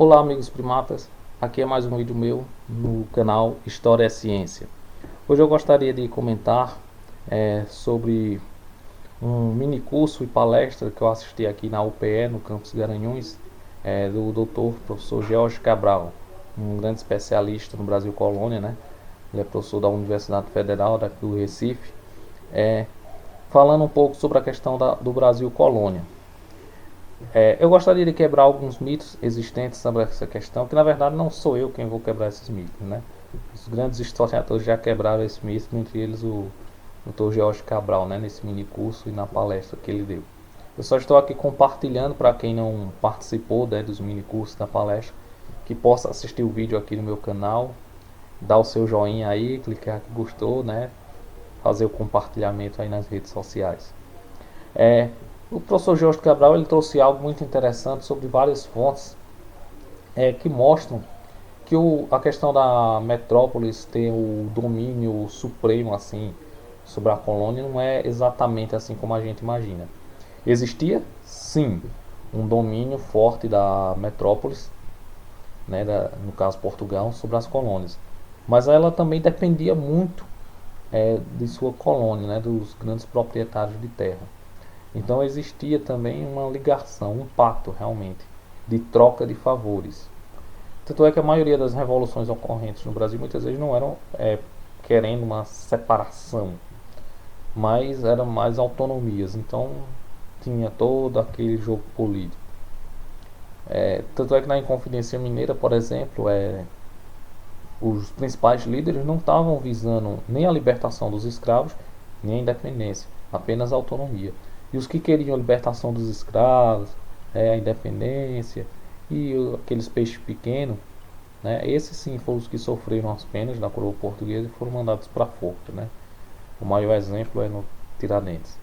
Olá amigos primatas, aqui é mais um vídeo meu no canal História é Ciência. Hoje eu gostaria de comentar sobre um mini curso e palestra que eu assisti aqui na UPE, no campus Garanhuns, do Dr. Professor George Cabral, um grande especialista no Brasil Colônia, né? Ele é professor da Universidade Federal daqui do Recife, falando um pouco sobre a questão do Brasil Colônia. Eu gostaria de quebrar alguns mitos existentes sobre essa questão, que na verdade não sou eu quem vou quebrar esses mitos, né? Os grandes historiadores já quebraram esse mito, entre eles o Dr. George Cabral, né? Nesse mini curso e na palestra que ele deu. Eu só estou aqui compartilhando para quem não participou, né, dos mini cursos da palestra, que possa assistir o vídeo aqui no meu canal, dar o seu joinha aí, clicar que gostou, né? Fazer o compartilhamento aí nas redes sociais. O professor Jorge Cabral ele trouxe algo muito interessante sobre várias fontes que mostram que a questão da metrópolis ter o domínio supremo assim sobre a colônia não é exatamente assim como a gente imagina. Existia, sim, um domínio forte da metrópolis, né, no caso Portugal, sobre as colônias, mas ela também dependia muito de sua colônia, né, dos grandes proprietários de terra. Então existia também uma ligação, um pacto realmente, de troca de favores. Tanto é que a maioria das revoluções ocorrentes no Brasil muitas vezes não eram querendo uma separação, mas eram mais autonomias. Então tinha todo aquele jogo político. Tanto é que na Inconfidência Mineira, por exemplo, os principais líderes não estavam visando nem a libertação dos escravos, nem a independência, apenas a autonomia. E os que queriam a libertação dos escravos, a independência e aqueles peixes pequenos, né, esses sim foram os que sofreram as penas da coroa portuguesa e foram mandados para a forca. Né? O maior exemplo é no Tiradentes.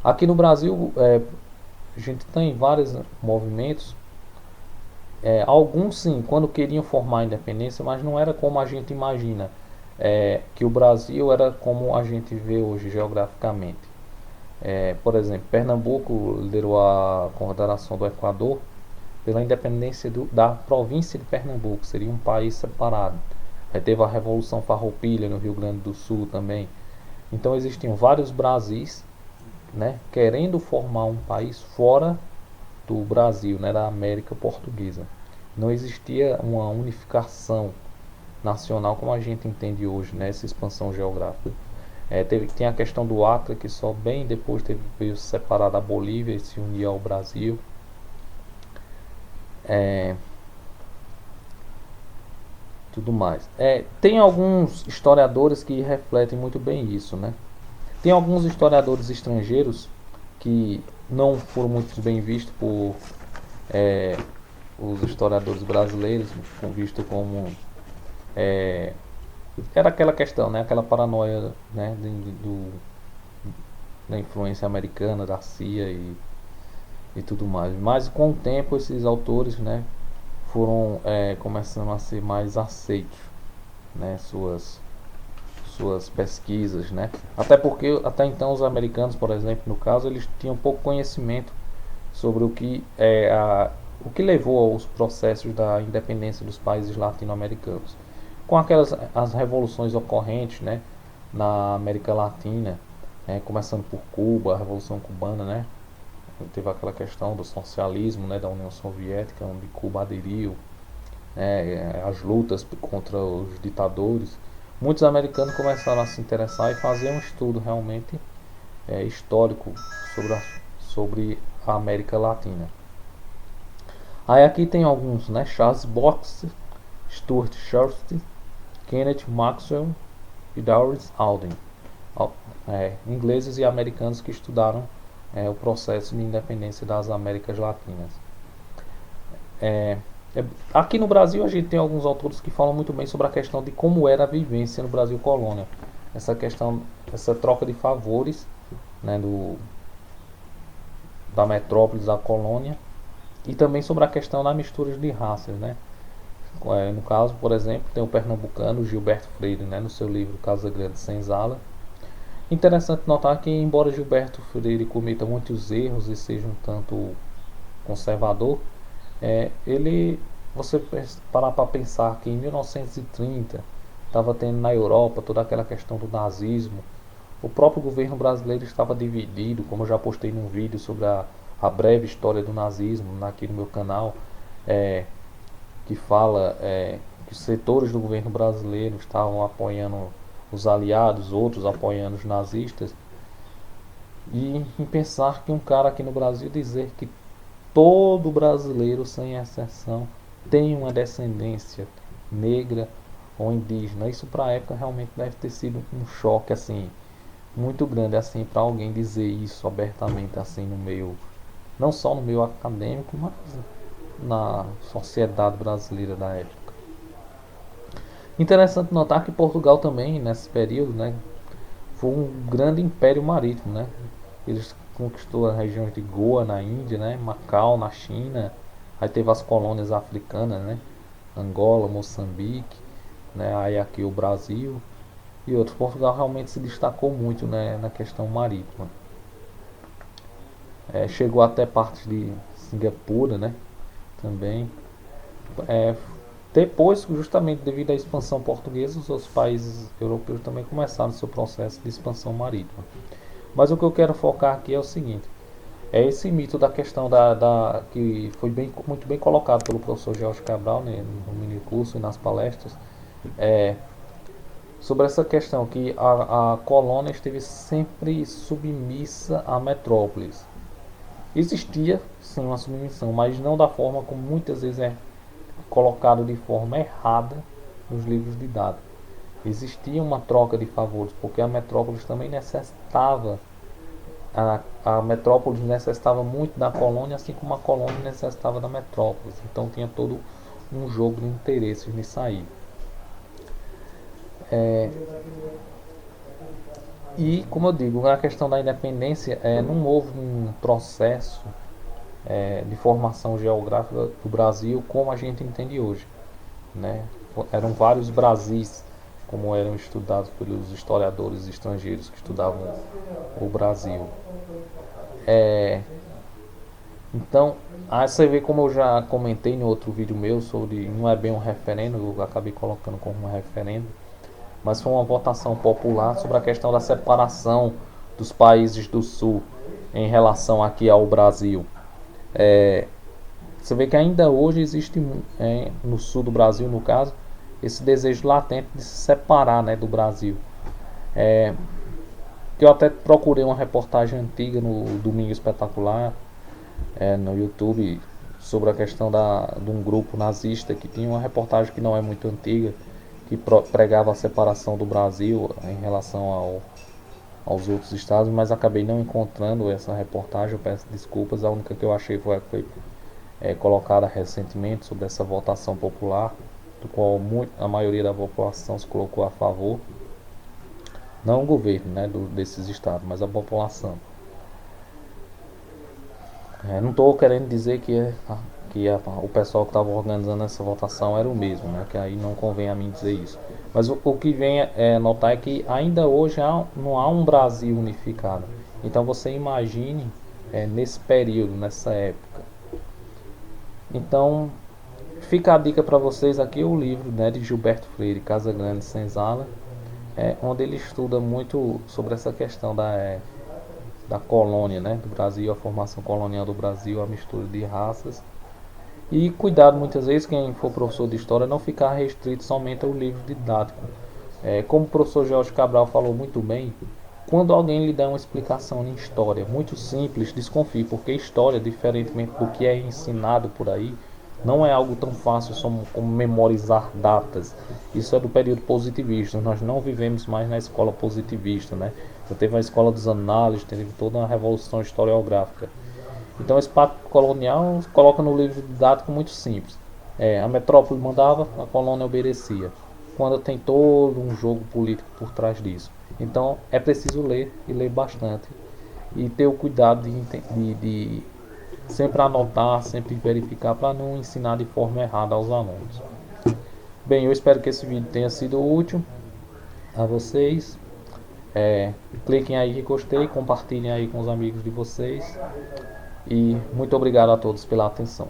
Aqui no Brasil, a gente tem vários movimentos. Alguns sim, quando queriam formar a independência, mas não era como a gente imagina, que o Brasil era como a gente vê hoje geograficamente. Por exemplo, Pernambuco liderou a Confederação do Equador pela independência da província de Pernambuco, seria um país separado. Aí teve a Revolução Farroupilha no Rio Grande do Sul também. Então existiam vários Brasis, né, querendo formar um país fora do Brasil, né, da América Portuguesa. Não existia uma unificação nacional como a gente entende hoje, né, essa expansão geográfica. Tem a questão do Acre, que só bem depois veio se separar da Bolívia e se unir ao Brasil. Tudo mais. Tem alguns historiadores que refletem muito bem isso, né? Tem alguns historiadores estrangeiros que não foram muito bem vistos por os historiadores brasileiros, visto como era aquela questão, né? Aquela paranoia, né? Da influência americana, da CIA e tudo mais. Mas com o tempo esses autores, né? Foram começando a ser mais aceitos, né? Suas pesquisas, né? Até porque até então os americanos, por exemplo, no caso, eles tinham pouco conhecimento sobre o que levou aos processos da independência dos países latino-americanos. Com as revoluções ocorrentes, né, na América Latina, começando por Cuba, a Revolução Cubana, né, teve aquela questão do socialismo, né, da União Soviética, onde Cuba aderiu, as lutas contra os ditadores. Muitos americanos começaram a se interessar e fazer um estudo realmente histórico sobre a América Latina. Aí aqui tem alguns, né? Charles Box, Stuart Shorty, Kenneth Maxwell e Dawes Alden, ingleses e americanos que estudaram o processo de independência das Américas Latinas. Aqui no Brasil a gente tem alguns autores que falam muito bem sobre a questão de como era a vivência no Brasil colônia, essa questão, essa troca de favores, né, da metrópole da colônia, e também sobre a questão da mistura de raças, né? No caso, por exemplo, tem o pernambucano Gilberto Freire, né, no seu livro Casa Grande Senzala. Interessante notar que, embora Gilberto Freire cometa muitos erros e seja um tanto conservador, Ele, você parar para pensar que em 1930 estava tendo na Europa toda aquela questão do nazismo. O próprio governo brasileiro estava dividido, como eu já postei num vídeo sobre a breve história do nazismo aqui no meu canal, é, que fala que os setores do governo brasileiro estavam apoiando os aliados, outros apoiando os nazistas. E em pensar que um cara aqui no Brasil dizer que todo brasileiro, sem exceção, tem uma descendência negra ou indígena, isso para a época realmente deve ter sido um choque assim muito grande assim para alguém dizer isso abertamente assim no meio, não só no meio acadêmico, mas na sociedade brasileira da época. Interessante notar que Portugal também nesse período, né, foi um grande império marítimo, né? Eles conquistou a região de Goa na Índia, né? Macau na China, aí teve as colônias africanas, né? Angola, Moçambique, né? Aí aqui o Brasil e outros. Portugal realmente se destacou muito, né, na questão marítima. Chegou até partes de Singapura, né? Também. É, Depois, justamente devido à expansão portuguesa, os outros países europeus também começaram seu processo de expansão marítima. Mas o que eu quero focar aqui é o seguinte: é esse mito da questão que foi muito bem colocado pelo professor Jorge Cabral, né, no mini curso e nas palestras, é, sobre essa questão que a colônia esteve sempre submissa à metrópolis. Existia sim uma submissão, mas não da forma como muitas vezes é colocado de forma errada nos livros didáticos. Existia uma troca de favores, porque a metrópole também necessitava, a metrópole necessitava muito da colônia, assim como a colônia necessitava da metrópole. Então tinha todo um jogo de interesses nisso aí. E como eu digo, a questão da independência, não houve um processo de formação geográfica do Brasil como a gente entende hoje, né? Eram vários Brasis, como eram estudados pelos historiadores estrangeiros que estudavam o Brasil. Então, aí você vê, como eu já comentei em outro vídeo meu sobre, não é bem um referendo, eu acabei colocando como um referendo, mas foi uma votação popular sobre a questão da separação dos países do Sul em relação aqui ao Brasil. Você vê que ainda hoje existe, no sul do Brasil, no caso, esse desejo latente de se separar, né, do Brasil. Eu até procurei uma reportagem antiga no Domingo Espetacular, no YouTube, sobre a questão de um grupo nazista, que tinha uma reportagem que não é muito antiga, que pregava a separação do Brasil em relação aos outros estados, mas acabei não encontrando essa reportagem, eu peço desculpas. A única que eu achei foi colocada recentemente sobre essa votação popular, do qual a maioria da população se colocou a favor, não o governo, né, desses estados, mas a população. Não estou querendo dizer o pessoal que estava organizando essa votação era o mesmo, né, que aí não convém a mim dizer isso. Mas o que vem notar é que ainda hoje não há um Brasil unificado. Então você imagine nesse período, nessa época. Então fica a dica para vocês aqui, o livro, né, de Gilberto Freire, Casa Grande Senzala, onde ele estuda muito sobre essa questão da colônia, né, do Brasil, a formação colonial do Brasil, a mistura de raças. E cuidado, muitas vezes, quem for professor de história, não ficar restrito somente ao livro didático. Como o professor Jorge Cabral falou muito bem, quando alguém lhe dá uma explicação em história muito simples, desconfie, porque história, diferentemente do que é ensinado por aí, não é algo tão fácil como memorizar datas. Isso é do período positivista. Nós não vivemos mais na escola positivista, né? Já teve a escola dos análises, teve toda uma revolução historiográfica. Então esse pacto colonial coloca no livro didático muito simples. A metrópole mandava, a colônia obedecia. Quando tem todo um jogo político por trás disso. Então é preciso ler e ler bastante. E ter o cuidado de sempre anotar, sempre verificar para não ensinar de forma errada aos alunos. Bem, eu espero que esse vídeo tenha sido útil a vocês. Cliquem aí que gostei, compartilhem aí com os amigos de vocês. E muito obrigado a todos pela atenção.